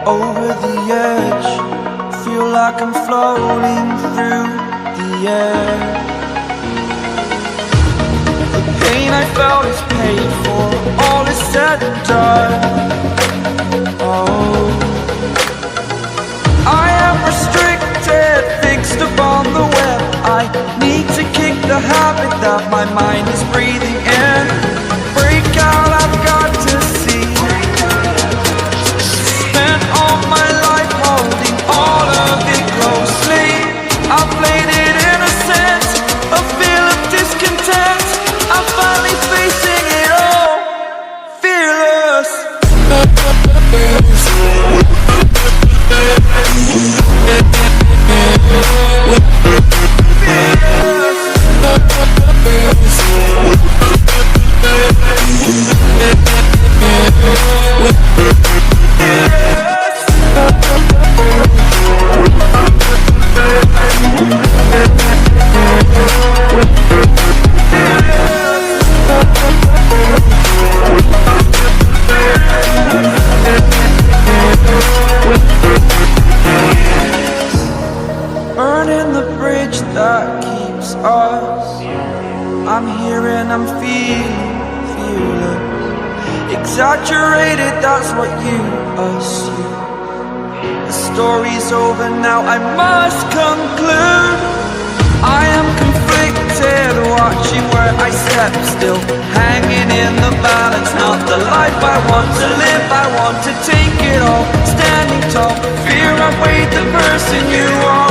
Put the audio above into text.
Over the edge, feel like I'm floating through the air. The pain I felt is paid for, all is said and done. Oh, I am restricted, fixed upon the web. I need to kick the habit that my mind is breathing in. Break out, I've got to see. Spent all my life holding all of it closely. I played it innocent, a feel of discontent. I'm finally facing it all, fearless. Burning the bridge that keeps us. I'm here and I'm feeling fearless. Exaggerated, that's what you assume. The story's over now, I must conclude. I am conflicted, watching where I step still, hanging in the balance. Not the life I want to live, I want to take it all. Standing tall, fear I've weighed the person you are.